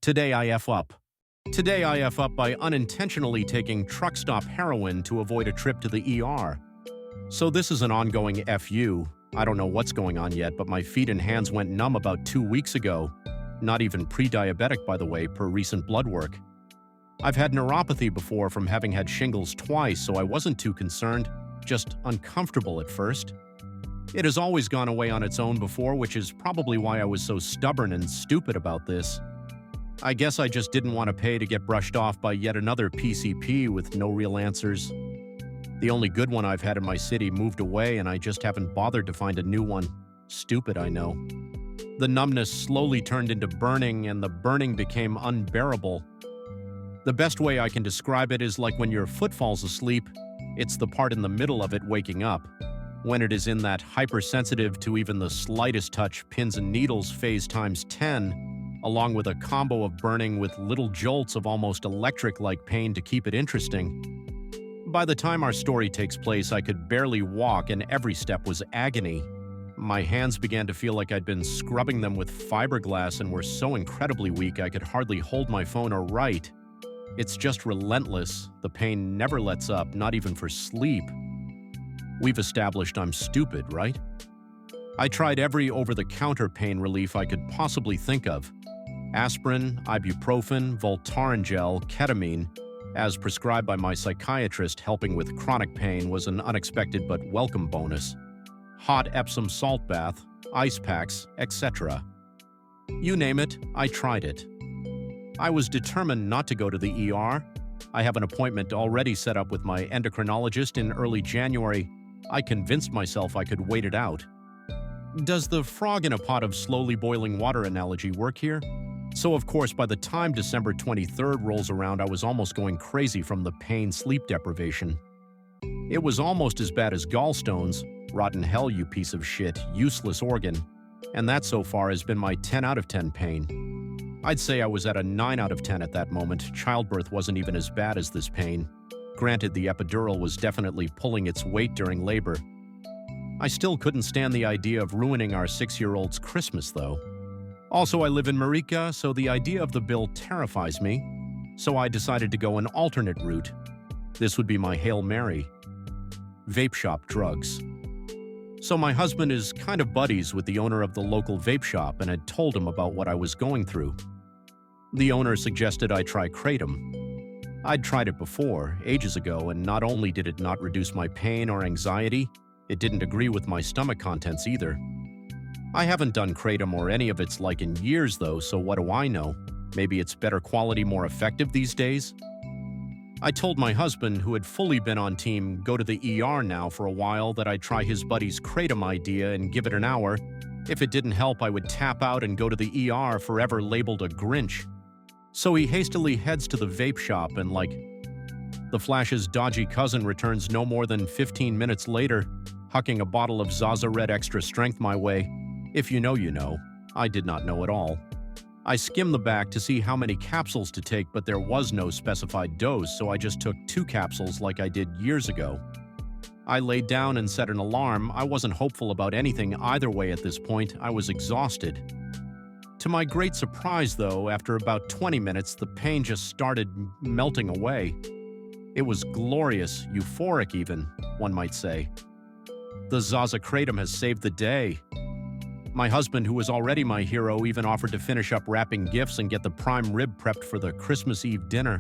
Today I F up. Today I F up by unintentionally taking truck stop heroin to avoid a trip to the ER. So this is an ongoing FU. I don't know what's going on yet, but my feet and hands went numb about 2 weeks ago. Not even pre-diabetic, by the way, per recent blood work. I've had neuropathy before from having had shingles twice, so I wasn't too concerned, just uncomfortable at first. It has always gone away on its own before, which is probably why I was so stubborn and stupid about this. I guess I just didn't want to pay to get brushed off by yet another PCP with no real answers. The only good one I've had in my city moved away, and I just haven't bothered to find a new one. Stupid, I know. The numbness slowly turned into burning, and the burning became unbearable. The best way I can describe it is like when your foot falls asleep, it's the part in the middle of it waking up. When it is in that hypersensitive to even the slightest touch pins and needles phase times 10, along with a combo of burning with little jolts of almost electric-like pain to keep it interesting. By the time our story takes place, I could barely walk and every step was agony. My hands began to feel like I'd been scrubbing them with fiberglass and were so incredibly weak I could hardly hold my phone or write. It's just relentless. The pain never lets up, not even for sleep. We've established I'm stupid, right? I tried every over-the-counter pain relief I could possibly think of. Aspirin, ibuprofen, Voltaren gel, ketamine, as prescribed by my psychiatrist helping with chronic pain was an unexpected but welcome bonus. Hot Epsom salt bath, ice packs, etc. You name it, I tried it. I was determined not to go to the ER. I have an appointment already set up with my endocrinologist in early January. I convinced myself I could wait it out. Does the frog in a pot of slowly boiling water analogy work here? So of course, by the time December 23rd rolls around, I was almost going crazy from the pain sleep deprivation. It was almost as bad as gallstones. Rotten hell, you piece of shit, useless organ. And that so far has been my 10 out of 10 pain. I'd say I was at a 9 out of 10 at that moment. Childbirth wasn't even as bad as this pain. Granted, the epidural was definitely pulling its weight during labor. I still couldn't stand the idea of ruining our 6-year-old's Christmas, though. Also, I live in Marica, so the idea of the bill terrifies me. So I decided to go an alternate route. This would be my Hail Mary. Vape shop drugs. So my husband is kind of buddies with the owner of the local vape shop and had told him about what I was going through. The owner suggested I try Kratom. I'd tried it before, ages ago, and not only did it not reduce my pain or anxiety, it didn't agree with my stomach contents either. I haven't done Kratom or any of its like in years though, so what do I know? Maybe it's better quality, more effective these days? I told my husband, who had fully been on team go to the ER now for a while, that I'd try his buddy's Kratom idea and give it an hour. If it didn't help, I would tap out and go to the ER, forever labeled a Grinch. So he hastily heads to the vape shop and like the Flash's dodgy cousin returns no more than 15 minutes later, hucking a bottle of Zaza Red Extra Strength my way. If you know, you know. I did not know at all. I skimmed the back to see how many capsules to take, but there was no specified dose, so I just took 2 capsules like I did years ago. I laid down and set an alarm. I wasn't hopeful about anything either way at this point. I was exhausted. To my great surprise, though, after about 20 minutes, the pain just started melting away. It was glorious, euphoric even, one might say. The Zaza Kratom has saved the day. My husband, who was already my hero, even offered to finish up wrapping gifts and get the prime rib prepped for the Christmas Eve dinner.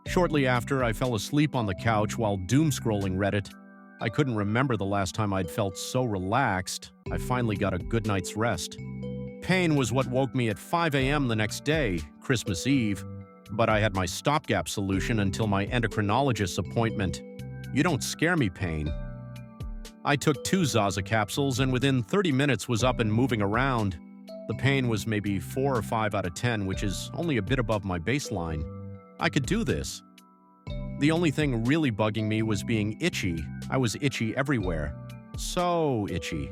Shortly after, I fell asleep on the couch while doom-scrolling Reddit. I couldn't remember the last time I'd felt so relaxed. I finally got a good night's rest. Pain was what woke me at 5 a.m. the next day, Christmas Eve, but I had my stopgap solution until my endocrinologist's appointment. You don't scare me, pain. I took 2 Zaza capsules and within 30 minutes was up and moving around. The pain was maybe 4 or 5 out of 10, which is only a bit above my baseline. I could do this. The only thing really bugging me was being itchy. I was itchy everywhere. So itchy.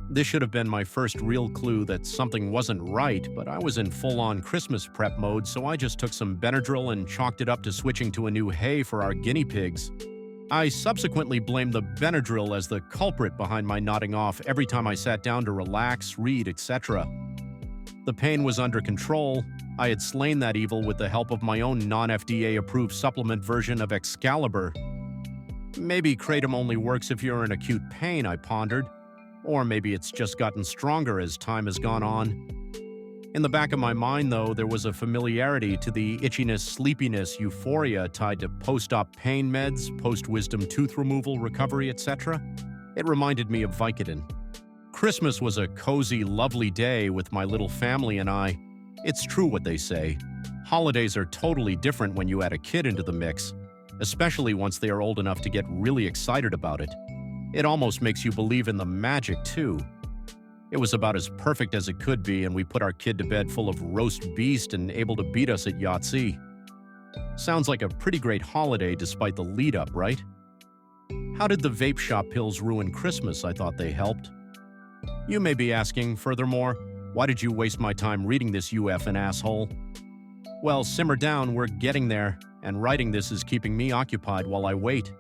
This should have been my first real clue that something wasn't right, but I was in full-on Christmas prep mode, so I just took some Benadryl and chalked it up to switching to a new hay for our guinea pigs. I subsequently blamed the Benadryl as the culprit behind my nodding off every time I sat down to relax, read, etc. The pain was under control. I had slain that evil with the help of my own non-FDA-approved supplement version of Excalibur. Maybe kratom only works if you're in acute pain, I pondered. Or maybe it's just gotten stronger as time has gone on. In the back of my mind, though, there was a familiarity to the itchiness, sleepiness, euphoria tied to post-op pain meds, post-wisdom tooth removal, recovery, etc. It reminded me of Vicodin. Christmas was a cozy, lovely day with my little family and I. It's true what they say. Holidays are totally different when you add a kid into the mix, especially once they are old enough to get really excited about it. It almost makes you believe in the magic, too. It was about as perfect as it could be, and we put our kid to bed full of roast beast and able to beat us at Yahtzee. Sounds like a pretty great holiday despite the lead-up, right? How did the vape shop pills ruin Christmas? I thought they helped. You may be asking, furthermore, why did you waste my time reading this, you effing asshole? Well, simmer down, we're getting there, and writing this is keeping me occupied while I wait.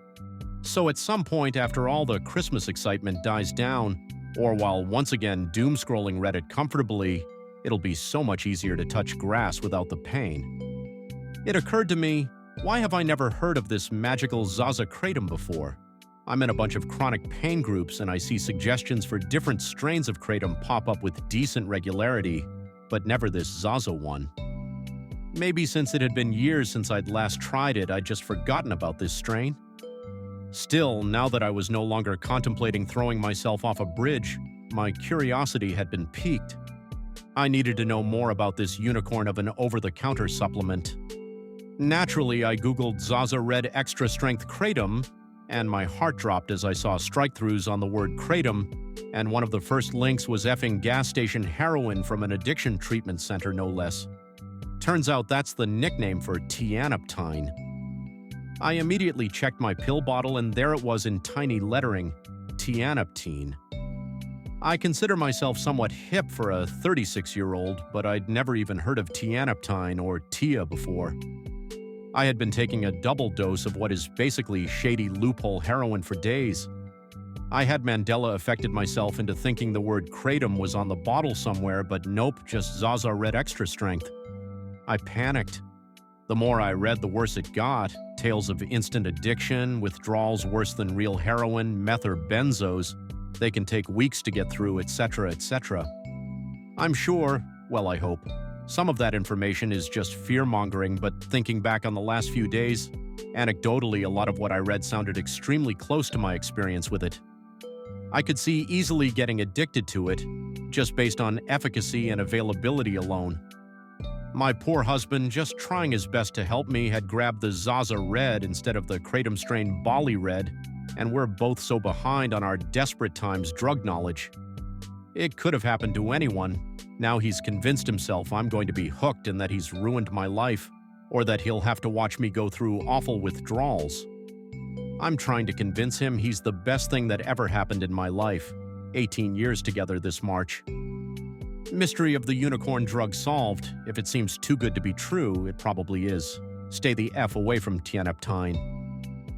So at some point after all the Christmas excitement dies down, or while once again doom-scrolling Reddit comfortably, it'll be so much easier to touch grass without the pain. It occurred to me, why have I never heard of this magical Zaza kratom before? I'm in a bunch of chronic pain groups and I see suggestions for different strains of kratom pop up with decent regularity, but never this Zaza one. Maybe since it had been years since I'd last tried it, I'd just forgotten about this strain. Still, now that I was no longer contemplating throwing myself off a bridge, my curiosity had been piqued. I needed to know more about this unicorn of an over-the-counter supplement. Naturally, I googled Zaza Red Extra Strength Kratom, and my heart dropped as I saw strike-throughs on the word kratom, and one of the first links was effing gas station heroin from an addiction treatment center, no less. Turns out that's the nickname for tianeptine. I immediately checked my pill bottle and there it was in tiny lettering, tianeptine. I consider myself somewhat hip for a 36-year-old, but I'd never even heard of tianeptine or Tia before. I had been taking a double dose of what is basically shady loophole heroin for days. I had Mandela affected myself into thinking the word kratom was on the bottle somewhere, but nope, just Zaza Red Extra Strength. I panicked. The more I read, the worse it got. Tales of instant addiction, withdrawals worse than real heroin, meth or benzos. They can take weeks to get through, etc., etc. I'm sure, well, I hope, some of that information is just fear-mongering, but thinking back on the last few days, anecdotally, a lot of what I read sounded extremely close to my experience with it. I could see easily getting addicted to it, just based on efficacy and availability alone. My poor husband, just trying his best to help me, had grabbed the Zaza Red instead of the kratom strain Bali Red, and we're both so behind on our desperate times drug knowledge. It could have happened to anyone. Now he's convinced himself I'm going to be hooked and that he's ruined my life, or that he'll have to watch me go through awful withdrawals. I'm trying to convince him he's the best thing that ever happened in my life. 18 years together this March. Mystery of the unicorn drug solved. If it seems too good to be true, it probably is. Stay the F away from tianeptine.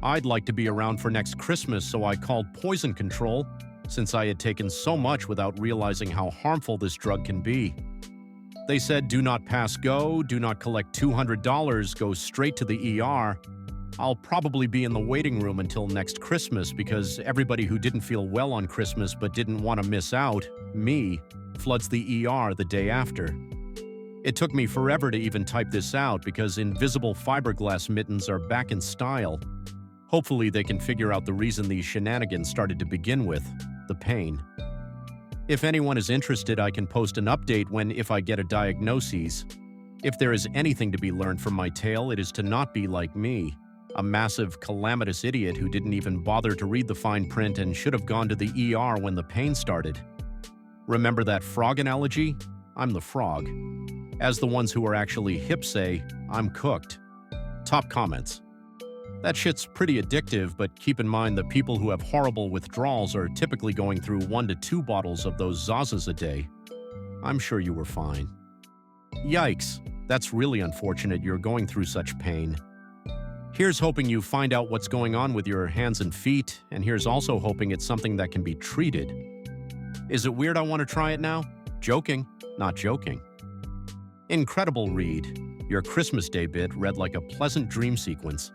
I'd like to be around for next Christmas, so I called poison control, since I had taken so much without realizing how harmful this drug can be. They said do not pass go, do not collect $200, go straight to the ER. I'll probably be in the waiting room until next Christmas because everybody who didn't feel well on Christmas but didn't want to miss out, me, floods the ER the day after. It took me forever to even type this out because invisible fiberglass mittens are back in style. Hopefully they can figure out the reason these shenanigans started to begin with, the pain. If anyone is interested, I can post an update if I get a diagnosis. If there is anything to be learned from my tale, it is to not be like me, a massive, calamitous idiot who didn't even bother to read the fine print and should have gone to the ER when the pain started. Remember that frog analogy? I'm the frog. As the ones who are actually hip say, I'm cooked. Top comments. That shit's pretty addictive, but keep in mind the people who have horrible withdrawals are typically going through 1 to 2 bottles of those Zazas a day. I'm sure you were fine. Yikes, that's really unfortunate you're going through such pain. Here's hoping you find out what's going on with your hands and feet, and here's also hoping it's something that can be treated. Is it weird I want to try it now? Joking, not joking. Incredible read. Your Christmas Day bit read like a pleasant dream sequence.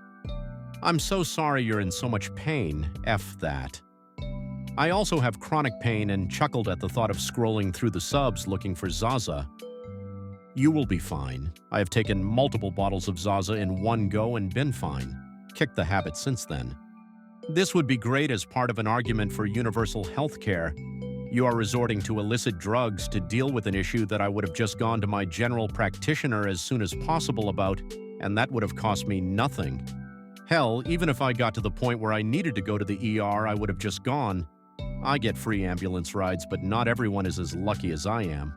I'm so sorry you're in so much pain. F that. I also have chronic pain and chuckled at the thought of scrolling through the subs looking for Zaza. You will be fine. I have taken multiple bottles of Zaza in one go and been fine. Kicked the habit since then. This would be great as part of an argument for universal health care. You are resorting to illicit drugs to deal with an issue that I would have just gone to my general practitioner as soon as possible about, and that would have cost me nothing. Hell, even if I got to the point where I needed to go to the ER, I would have just gone. I get free ambulance rides, but not everyone is as lucky as I am.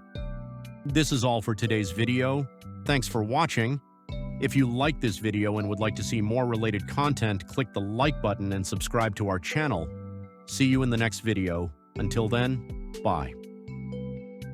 This is all for today's video. Thanks for watching. If you like this video and would like to see more related content, click the like button and subscribe to our channel. See you in the next video. Until then, bye.